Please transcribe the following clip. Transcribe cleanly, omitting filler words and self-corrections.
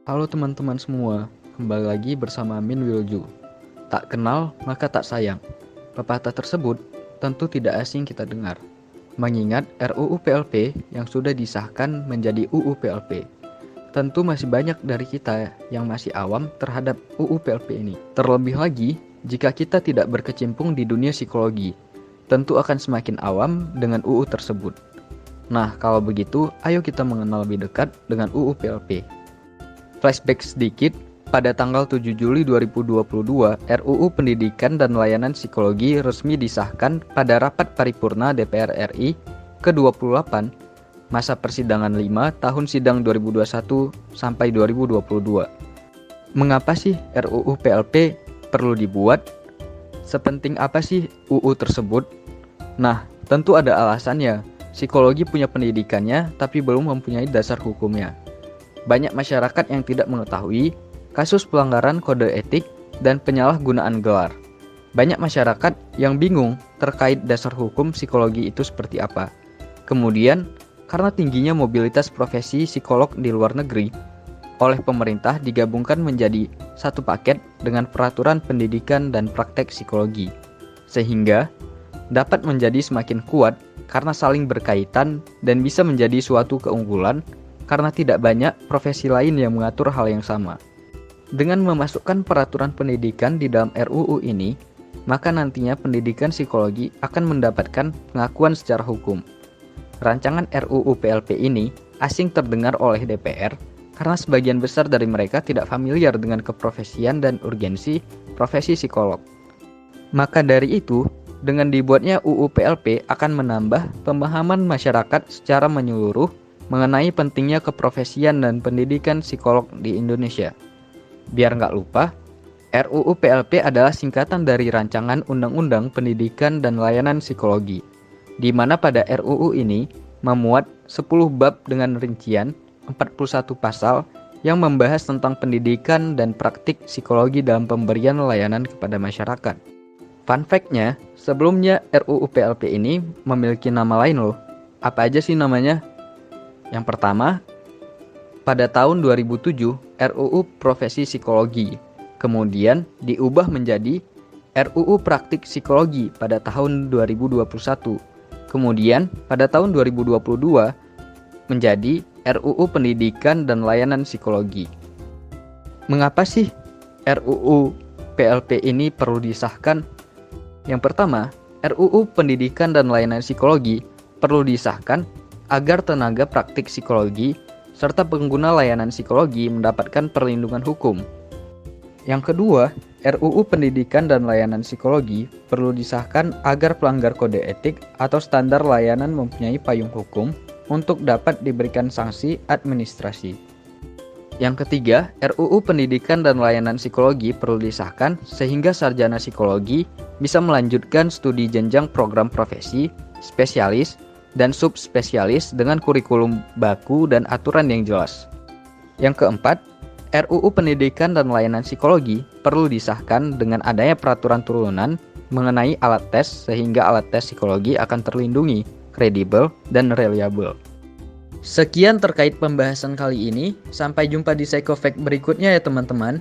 Halo teman-teman semua, kembali lagi bersama Min Wilju. Tak kenal maka tak sayang. Pepatah tersebut tentu tidak asing kita dengar. Mengingat RUU PLP yang sudah disahkan menjadi UU PLP. Tentu masih banyak dari kita yang masih awam terhadap UU PLP ini. Terlebih lagi, jika kita tidak berkecimpung di dunia psikologi, tentu akan semakin awam dengan UU tersebut. Nah, kalau begitu, ayo kita mengenal lebih dekat dengan UU PLP. Flashback sedikit, pada tanggal 7 Juli 2022, RUU Pendidikan dan Layanan Psikologi resmi disahkan pada rapat paripurna DPR RI ke-28, masa persidangan 5 tahun sidang 2021 sampai 2022. Mengapa sih RUU PLP perlu dibuat? Sepenting apa sih UU tersebut? Nah, tentu ada alasannya. Psikologi punya pendidikannya, tapi belum mempunyai dasar hukumnya. Banyak masyarakat yang tidak mengetahui kasus pelanggaran kode etik dan penyalahgunaan gelar. Banyak masyarakat yang bingung terkait dasar hukum psikologi itu seperti apa. Kemudian, karena tingginya mobilitas profesi psikolog di luar negeri, oleh pemerintah digabungkan menjadi satu paket dengan peraturan pendidikan dan praktek psikologi, sehingga dapat menjadi semakin kuat karena saling berkaitan dan bisa menjadi suatu keunggulan karena tidak banyak profesi lain yang mengatur hal yang sama. Dengan memasukkan peraturan pendidikan di dalam RUU ini, maka nantinya pendidikan psikologi akan mendapatkan pengakuan secara hukum. Rancangan RUU PLP ini asing terdengar oleh DPR karena sebagian besar dari mereka tidak familiar dengan keprofesian dan urgensi profesi psikolog. Maka dari itu, dengan dibuatnya UU PLP akan menambah pemahaman masyarakat secara menyeluruh mengenai pentingnya keprofesian dan pendidikan psikolog di Indonesia. Biar nggak lupa, RUU PLP adalah singkatan dari Rancangan Undang-Undang Pendidikan dan Layanan Psikologi, di mana pada RUU ini memuat 10 bab dengan rincian 41 pasal yang membahas tentang pendidikan dan praktik psikologi dalam pemberian layanan kepada masyarakat. Fun fact-nya, sebelumnya RUU PLP ini memiliki nama lain loh. Apa aja sih namanya? Yang pertama, pada tahun 2007, RUU Profesi Psikologi. Kemudian diubah menjadi RUU Praktik Psikologi pada tahun 2021. Kemudian pada tahun 2022 menjadi RUU Pendidikan dan Layanan Psikologi. Mengapa sih RUU PLP ini perlu disahkan? Yang pertama, RUU Pendidikan dan Layanan Psikologi perlu disahkan agar tenaga praktik psikologi serta pengguna layanan psikologi mendapatkan perlindungan hukum. Yang kedua, RUU Pendidikan dan Layanan Psikologi perlu disahkan agar pelanggar kode etik atau standar layanan mempunyai payung hukum untuk dapat diberikan sanksi administrasi. Yang ketiga, RUU Pendidikan dan Layanan Psikologi perlu disahkan sehingga sarjana psikologi bisa melanjutkan studi jenjang program profesi, spesialis, dan subspesialis dengan kurikulum baku dan aturan yang jelas. Yang keempat, RUU Pendidikan dan Layanan Psikologi perlu disahkan dengan adanya peraturan turunan mengenai alat tes sehingga alat tes psikologi akan terlindungi, kredibel, dan reliable. Sekian terkait pembahasan kali ini, sampai jumpa di Psychofact berikutnya ya teman-teman.